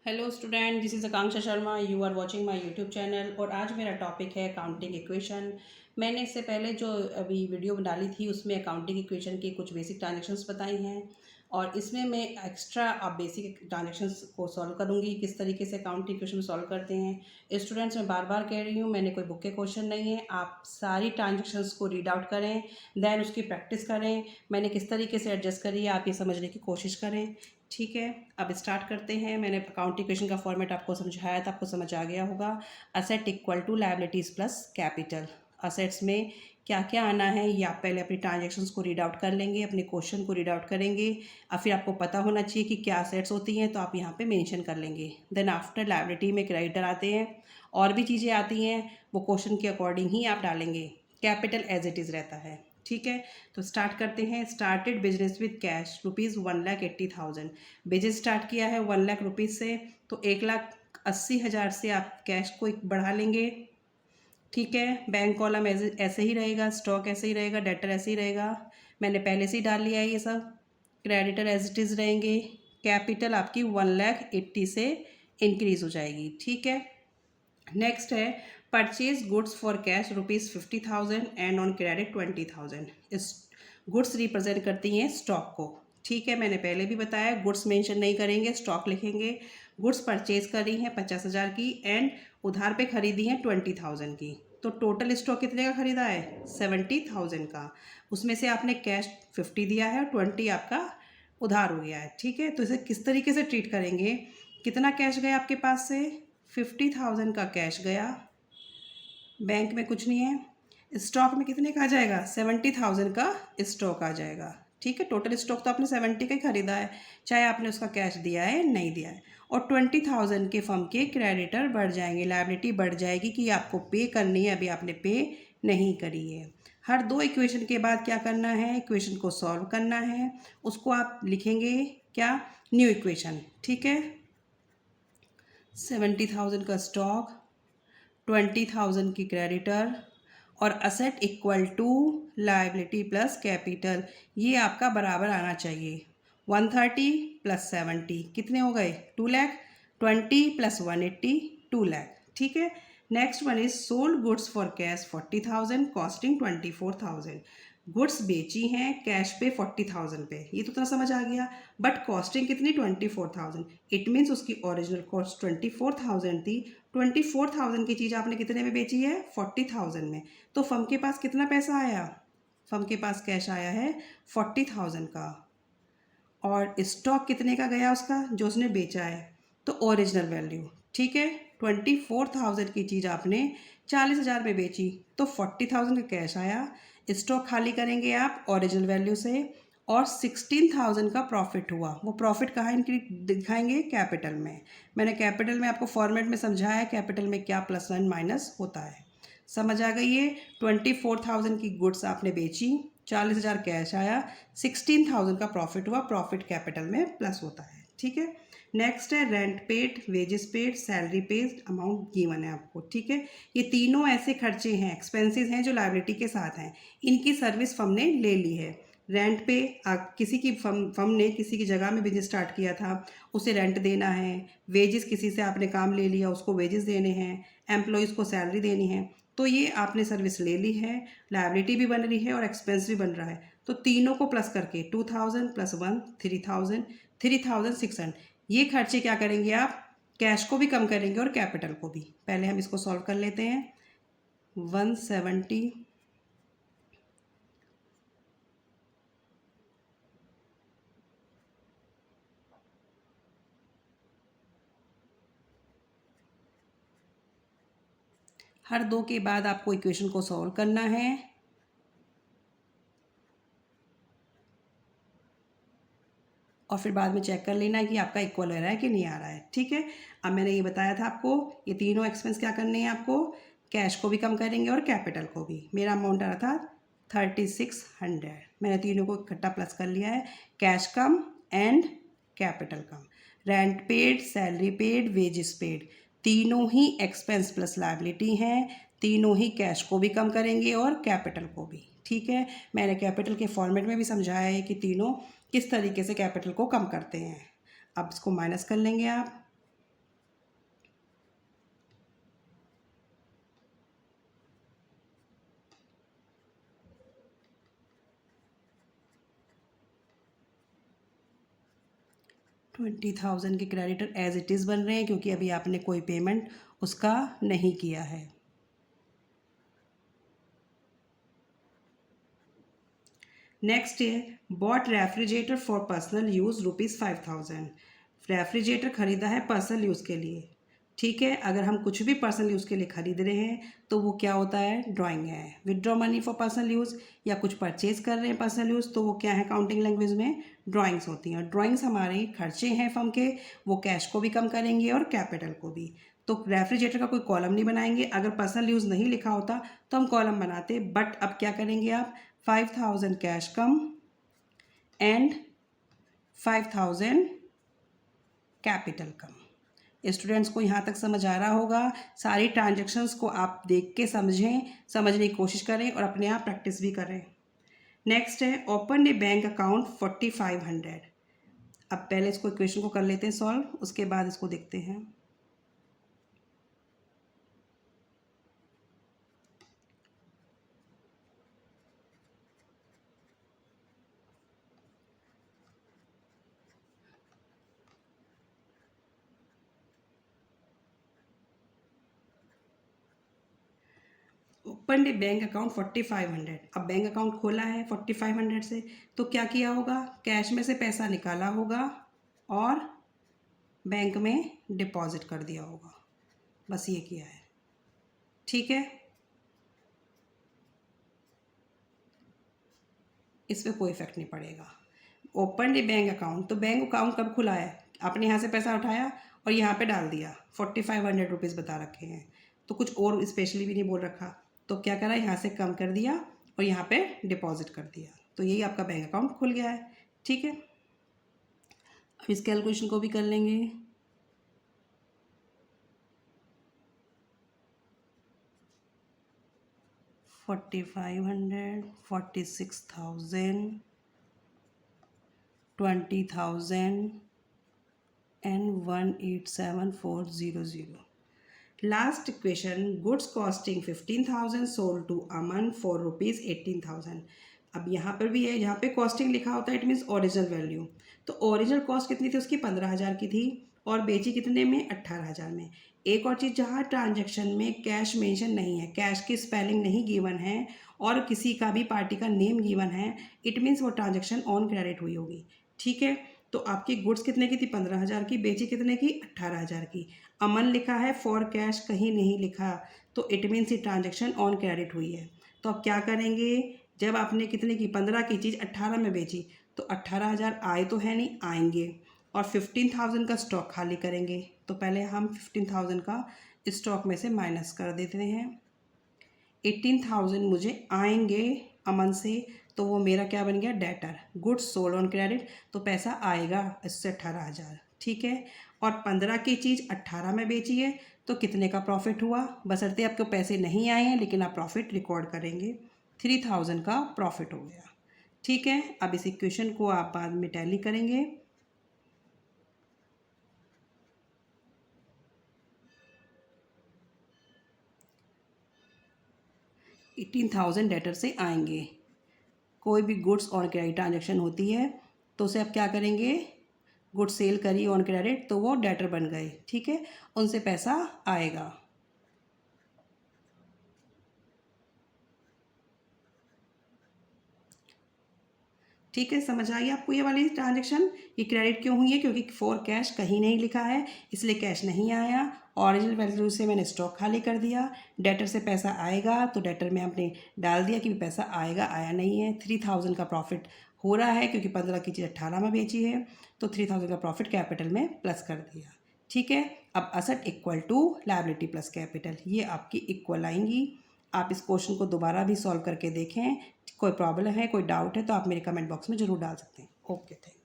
Hello student, this is Akanksha Sharma. You are watching my YouTube channel. और आज मेरा topic है अकाउंटिंग इक्वेशन। मैंने इससे पहले जो अभी वीडियो डाली थी उसमें अकाउंटिंग इक्वेशन की कुछ बेसिक ट्रांजेक्शन्स बताई हैं, और इसमें मैं एक्स्ट्रा अब बेसिक ट्रांजेक्शन्स को सॉल्व करूँगी, किस तरीके से अकाउंटिंग इक्वेशन सॉल्व करते हैं। स्टूडेंट्स, मैं बार बार कह रही हूँ, मैंने कोई बुक के क्वेश्चन नहीं है। आप सारी ट्रांजेक्शन्स को रीड आउट करें, दैन उसकी प्रैक्टिस करें। मैंने किस तरीके से एडजस्ट करी है आप ये समझने की कोशिश करें। ठीक है, अब स्टार्ट करते हैं। मैंने अकाउंट इक्वेशन का फॉर्मेट आपको समझाया था, आपको समझ आ गया होगा। Asset equal to liabilities plus capital. Assets में क्या क्या आना है ये आप पहले अपनी ट्रांजेक्शन्स को रीड आउट कर लेंगे, अपने क्वेश्चन को रीड आउट करेंगे, और फिर आपको पता होना चाहिए कि क्या असेट्स होती हैं, तो आप यहाँ पे मेंशन कर लेंगे। देन आफ्टर लायबिलिटी में क्रेडिटर आते हैं, और भी चीज़ें आती हैं, वो क्वेश्चन के अकॉर्डिंग ही आप डालेंगे। कैपिटल एज इट इज़ रहता है। ठीक है, तो स्टार्ट करते हैं। Started business with cash ₹1,80,000। Business start किया है 1 लाख रुपीज़ से, तो 1,80,000 से आप कैश को बढ़ा लेंगे। ठीक है, बैंक कॉलम ऐसे ही रहेगा, स्टॉक ऐसे ही रहेगा, डेटर ऐसे ही रहेगा। मैंने पहले से ही डाल लिया है ये सब। क्रेडिटर एज इट इज़ रहेंगे। कैपिटल आपकी 1,80,000 से इंक्रीज हो जाएगी। ठीक है, नेक्स्ट है purchase goods for cash ₹50,000 and on credit 20,000। इस गुड्स रिप्रेजेंट करती हैं स्टॉक को। ठीक है, मैंने पहले भी बताया गुड्स मेंशन नहीं करेंगे, स्टॉक लिखेंगे। गुड्स परचेज करी हैं 50,000 की, एंड उधार पे खरीदी हैं 20,000 की। तो टोटल स्टॉक कितने का खरीदा है? 70,000 का। उसमें से आपने कैश 50 दिया है और 20 आपका उधार हो गया है। ठीक है, तो इसे किस तरीके से ट्रीट करेंगे? कितना कैश गया आपके पास से? 50,000 का कैश गया, बैंक में कुछ नहीं है। स्टॉक में कितने का आ जाएगा? 70,000 का स्टॉक आ जाएगा। ठीक है, टोटल स्टॉक तो आपने 70 का ही खरीदा है, चाहे आपने उसका कैश दिया है नहीं दिया है। और 20,000 के फर्म के क्रेडिटर बढ़ जाएंगे, लायबिलिटी बढ़ जाएगी कि आपको पे करनी है, अभी आपने पे नहीं करी है। हर दो इक्वेशन के बाद क्या करना है? इक्वेशन को सॉल्व करना है। उसको आप लिखेंगे क्या? New equation. ठीक है, 70,000 का स्टॉक, 20,000 की क्रेडिटर, और asset equal to liability plus capital. ये आपका बराबर आना चाहिए। 130 प्लस 70 कितने हो गए? 2 लाख। 20 प्लस 180 2 लाख। ठीक है, next one is sold goods for cash 40,000 costing 24,000। Goods बेची हैं कैश पे 40,000 पे, ये तो इतना समझ आ गया। बट कॉस्टिंग कितनी? 24,000। इट मीन्स उसकी ओरिजिनल कॉस्ट 24,000 थी। 24,000 की चीज़ आपने कितने में बेची है? 40,000 में। तो फर्म के पास कितना पैसा आया? फर्म के पास कैश आया है 40,000 का, और स्टॉक कितने का गया उसका जो उसने बेचा है? तो ओरिजिनल वैल्यू। ठीक है, 24,000 की चीज़ आपने 40,000 में बेची, तो 40,000 का कैश आया। स्टॉक खाली करेंगे आप ओरिजिनल वैल्यू से, और 16,000 का प्रॉफिट हुआ। वो प्रॉफिट कहाँ इनकी दिखाएंगे? कैपिटल में। मैंने कैपिटल में आपको फॉर्मेट में समझाया कैपिटल में क्या प्लस एंड माइनस होता है। समझ आ गई है? 24,000 की गुड्स आपने बेची, 40,000 कैश आया, 16,000 का प्रॉफिट हुआ, प्रॉफिट कैपिटल में प्लस होता है। ठीक है, नेक्स्ट है rent paid, wages paid, salary paid, amount given है आपको। ठीक है, ये तीनों ऐसे खर्चे हैं, एक्सपेंसेस हैं जो लायबिलिटी के साथ हैं। इनकी सर्विस फर्म ने ले ली है। रेंट पे किसी की फर्म ने किसी की जगह में बिजनेस स्टार्ट किया था, उसे रेंट देना है। वेजेस, किसी से आपने काम ले लिया, उसको वेजेस देने हैं। एम्प्लॉयज़ को सैलरी देनी है। तो ये आपने सर्विस ले ली है, लायबिलिटी भी बन रही है और एक्सपेंस भी बन रहा है। तो तीनों को प्लस करके 2,000 प्लस 1 3,000, 3,600। ये खर्चे क्या करेंगे आप? कैश को भी कम करेंगे और कैपिटल को भी। पहले हम इसको सॉल्व कर लेते हैं। 170 हर दो के बाद आपको इक्वेशन को सॉल्व करना है। और फिर बाद में चेक कर लेना है कि आपका इक्वल हो रहा है कि नहीं आ रहा है। ठीक है, अब मैंने ये बताया था आपको, ये तीनों एक्सपेंस क्या करने हैं आपको? कैश को भी कम करेंगे और कैपिटल को भी। मेरा अमाउंट आ रहा था 3,600। मैंने तीनों को इकट्ठा प्लस कर लिया है। Cash come and capital come. Rent paid, salary paid, wages paid, तीनों ही एक्सपेंस प्लस लायबिलिटी हैं। तीनों ही कैश को भी कम करेंगे और कैपिटल को भी। ठीक है, मैंने कैपिटल के फॉर्मेट में भी समझाया है कि तीनों किस तरीके से कैपिटल को कम करते हैं। अब इसको माइनस कर लेंगे आप। 20,000 के क्रेडिटर एज इट इज़ बन रहे हैं क्योंकि अभी आपने कोई पेमेंट उसका नहीं किया है। नेक्स्ट है bought refrigerator for personal use ₹5,000। Refrigerator ख़रीदा है पर्सनल यूज़ के लिए। ठीक है, अगर हम कुछ भी पर्सनल यूज़ के लिए ख़रीद रहे हैं तो वो क्या होता है, ड्राइंग है। Withdraw money for personal use या कुछ परचेज कर रहे हैं पर्सनल यूज़ तो वो क्या है, काउंटिंग लैंग्वेज में ड्राइंग्स होती हैं। और ड्राइंग्स हमारे खर्चे हैं फर्म के, वो कैश को भी कम करेंगे और कैपिटल को भी। तो रेफ्रिजरेटर का कोई कॉलम नहीं बनाएंगे। अगर पर्सनल यूज़ नहीं लिखा होता तो हम कॉलम बनाते, बट अब क्या करेंगे आप, 5,000 cash come and 5,000 capital come. Students को यहाँ तक समझ आ रहा होगा। सारी ट्रांजैक्शंस को आप देख के समझें, समझने की कोशिश करें और अपने आप प्रैक्टिस भी करें। नेक्स्ट है ओपन ए बैंक अकाउंट 4,500। अब पहले इसको इक्वेशन को कर लेते हैं सॉल्व, उसके बाद इसको देखते हैं। ओपन ए बैंक अकाउंट 4,500। अब बैंक अकाउंट खोला है 4,500 से, तो क्या किया होगा, कैश में से पैसा निकाला होगा और बैंक में डिपॉजिट कर दिया होगा। बस ये किया है। ठीक है, इस पर कोई इफेक्ट नहीं पड़ेगा। ओपन ए बैंक अकाउंट, तो बैंक अकाउंट कब खुला है, आपने यहाँ से पैसा उठाया और यहाँ पे डाल दिया। 4,500 रुपीज़ बता रखे हैं, तो कुछ और स्पेशली भी नहीं बोल रखा। तो क्या करा, यहाँ से कम कर दिया और यहाँ पे डिपॉजिट कर दिया, तो यही आपका बैंक अकाउंट खुल गया है। ठीक है, अब इस कैलकुलेशन को भी कर लेंगे। $4,500, 46,000, 20,000 and 187,400. Last equation, goods costing 15,000 sold to Aman for ₹18,000. अब यहाँ पर भी है, यहाँ पे कॉस्टिंग लिखा होता है, इट मीन्स ओरिजिनल वैल्यू। तो ओरिजिनल कॉस्ट कितनी थी उसकी, 15,000 की थी और बेची कितने में, 18,000 में। एक और चीज़, जहाँ ट्रांजैक्शन में कैश मेंशन नहीं है, कैश की स्पेलिंग नहीं गिवन है और किसी का भी पार्टी का नेम गिवन है, इट मीन्स वो ट्रांजैक्शन ऑन क्रेडिट हुई होगी। ठीक है, तो आपकी गुड्स कितने की थी, 15,000 की, बेची कितने की, 18,000 की। अमन लिखा है, फॉर कैश कहीं नहीं लिखा, तो इट मीन्स ये ट्रांजैक्शन ऑन क्रेडिट हुई है। तो अब क्या करेंगे, जब आपने कितने की, 15 की चीज़ 18 में बेची, तो 18,000 आए तो है नहीं, आएंगे। और 15,000 का स्टॉक खाली करेंगे, तो पहले हम 15,000 का स्टॉक में से माइनस कर देते हैं। 18,000 मुझे आएंगे अमन से, तो वो मेरा क्या बन गया, debtor. Goods sold on credit, तो पैसा आएगा इससे 18,000। ठीक है, और 15 की चीज़ 18 में बेची है, तो कितने का प्रॉफिट हुआ, बशर्ते आपको पैसे नहीं आए हैं लेकिन आप प्रॉफिट रिकॉर्ड करेंगे, 3,000 का प्रॉफिट हो गया। ठीक है, अब इस इक्वेशन को आप बाद में टैली करेंगे। $18,000 डेटर से आएंगे। कोई भी गुड्स ऑन क्रेडिट ट्रांजैक्शन होती है तो उसे आप क्या करेंगे, गुड्स सेल करी ऑन क्रेडिट, तो वो डेटर बन गए। ठीक है, उनसे पैसा आएगा। ठीक है, समझ आई आपको ये वाली ट्रांजैक्शन, ये क्रेडिट क्यों हुई है, क्योंकि फॉर कैश कहीं नहीं लिखा है, इसलिए कैश नहीं आया। ओरिजिनल वैल्यू से मैंने स्टॉक खाली कर दिया। डेटर से पैसा आएगा, तो डेटर में आपने डाल दिया कि पैसा आएगा, आया नहीं है। 3,000 का प्रॉफिट हो रहा है क्योंकि 15 की चीज़ 18 में बेची है, तो 3,000 का प्रॉफिट कैपिटल में प्लस कर दिया। ठीक है, अब asset equal to liability plus capital, ये आपकी इक्वल आएंगी। आप इस क्वेश्चन को दोबारा भी सॉल्व करके देखें। कोई प्रॉब्लम है, कोई डाउट है तो आप मेरे कमेंट बॉक्स में ज़रूर डाल सकते हैं। Okay, thank you.